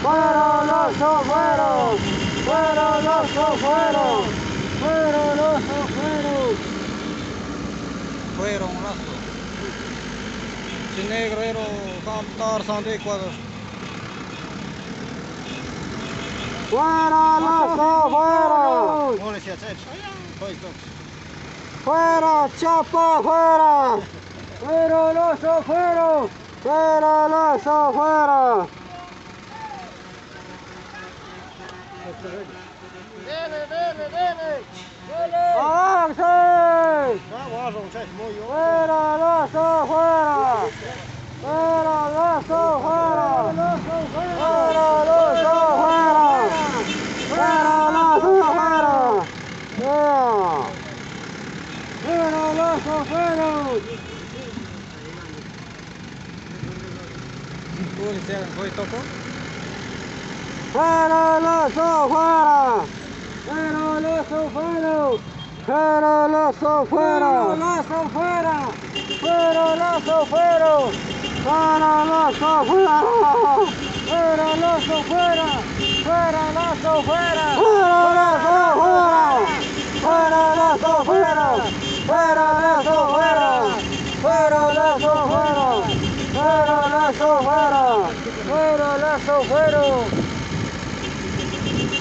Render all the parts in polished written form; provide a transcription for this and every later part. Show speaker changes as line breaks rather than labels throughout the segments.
¡Fuera los afueros! ¡Fuera los afueros! ¡Fuera los afueros!
Fueron lazo. Negro era cantar Sandy Cuadros.
¡Fuera los afueros!
Policía,
¡Fuera, chapa, fuera! ¡Fuera los afueros! ¡Fuera los afueros! ¡Avance! ¡Fuera los afueros! ¡Fuera los afueros! ¡Fuera los afueros! ¡Fuera los afueros! ¡Fuera los afueros!
Policía, ¿fue toco?
¡Fuera los afueros! ¡Fuera los afueros! ¡Fuera los afueros! ¡Fuera los afueros! ¡Fuera los afueros! ¡Fuera los afueros! ¡Fuera los afueros! ¡Fuera los afueros! ¡Fuera los afueros! ¡Fuera los afueros!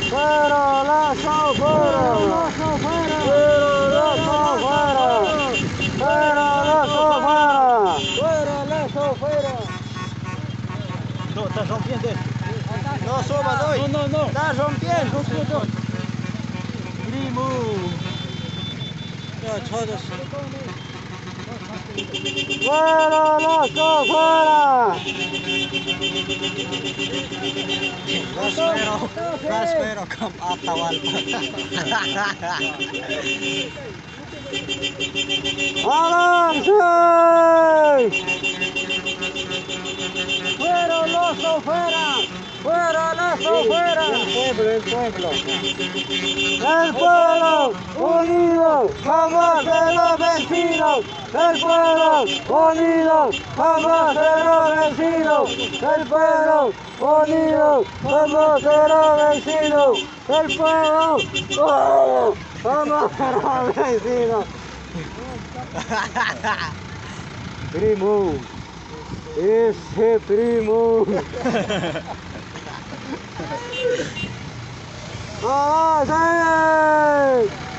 ¡Fuera los afueros! ¡Fuera los afueros! ¡Fuera los afueros!
No, estás rompiendo. No subas hoy. No. Estás rompiendo. Primo. Ya, chodas.
¡Fuera los afuera!
Raspero con Atahualpa.
¡Avance! ¡Fuera los afuera! ¡Fuera los afuera!
El pueblo.
¡El pueblo unido jamás será vencido! ¡El pueblo unido jamás será vencido! ¡El pueblo unido jamás será vencido! ¡El pueblo jamás será vencido! Primo, ese primo. ¡Avance!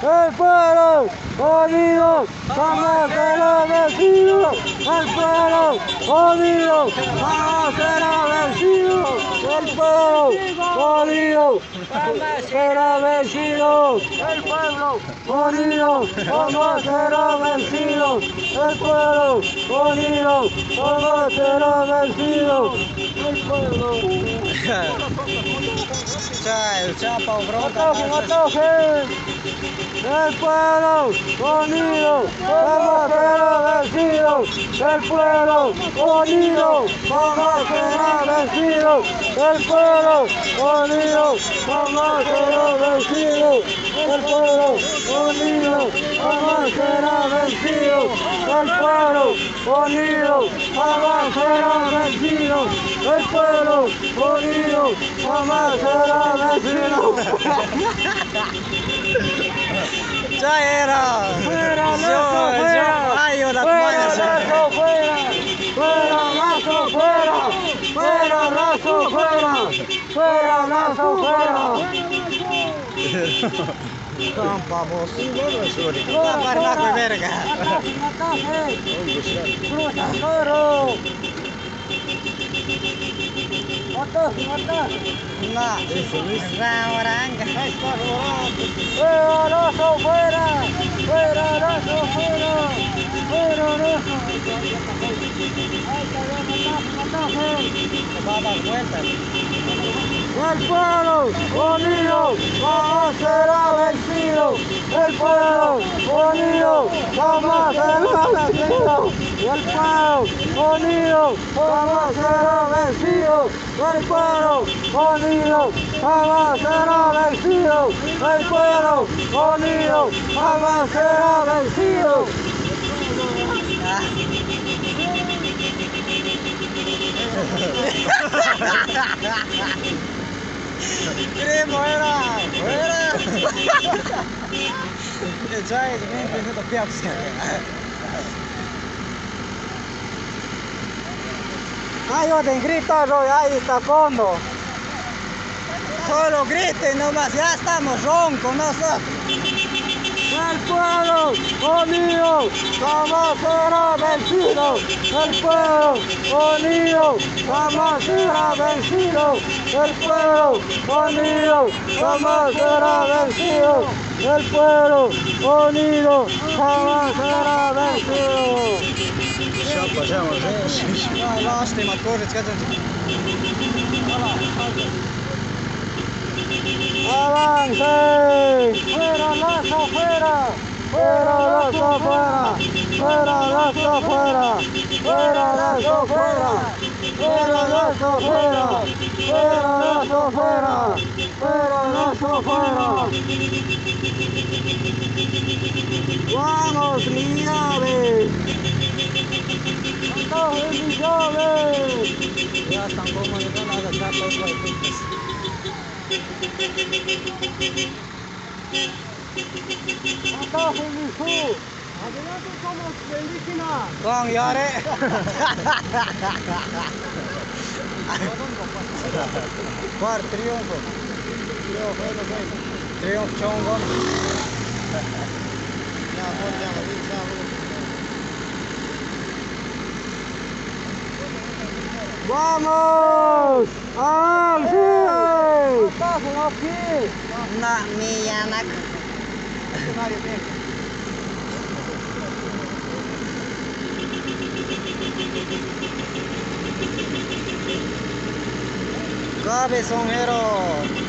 ¡El pueblo unido jamás será vencido! ¡El pueblo unido jamás será vencido! ¡El pueblo unido jamás será vencido! ¡El pueblo unido jamás será vencido! ¡El pueblo unido jamás será vencido! ¡El pueblo!
El chapa,
¡Ataque! ¡El pueblo unido jamás será vencido! ¡El pueblo unido jamás será vencido! ¡El pueblo unido jamás será vencido! ¡El pueblo unido jamás será vencido! ¡El pueblo unido jamás será vencido! ¡El pueblo unido jamás será vencido!
Ya era.
¡Fuera
Yo,
fuera!
ay, una
¡Fuera
toalla.
fuera! ¡Fuera lazo fuera! ¡Fuera lazo fuera! ¡Fuera lazo fuera!
Campa, vos. Campa, con verga.
¡Cruza toro! ¡Ataque!
No. Oranga.
¡Fuera lazo fuera! ¡Fuera lazo fuera! ¡Fuera lazo!
Va a dar vueltas.
El pueblo unido jamás será vencido. El pueblo unido jamás será vencido. El pueblo unido jamás será vencido. El pueblo unido jamás será vencido. El pueblo unido jamás será vencido.
Ah. Grimo era! Fuera! Ya es bien que no te piensas.
Ayuden, grita, ahí está fondo.
Solo griten nomás, ya estamos roncos nosotros.
El pueblo unido jamás será vencido. El pueblo unido jamás será vencido. El pueblo unido jamás será vencido. El pueblo unido jamás será vencido.
Ya pasamos, lástima, corre,
¡Avance! ¡Fuera, Lazo, fuera! ¡Fuera, Lazo, fuera! ¡Fuera, Lazo, fuera! ¡Fuera, Lazo, fuera! ¡Fuera, Lazo, fuera! ¡Fuera, Lazo, fuera! ¡Fuera, Lazo, fuera! ¡Vamos, mi llave! ¡Vamos, mi llave!
Ya están comunicando a la chapa y
¡Atajo, Mijú! ¡Adelante como indígena!
Con Yare. Cuar triunfo. Triunfo chongo.
¡Vamos! ¡Avance! ¡Atajo aquí!
Na miyanak. Cabezonero,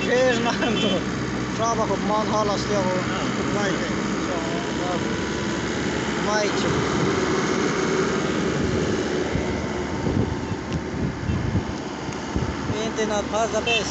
Fernando, trabajo manhalas diabo, Maiche. Internet faz a vez.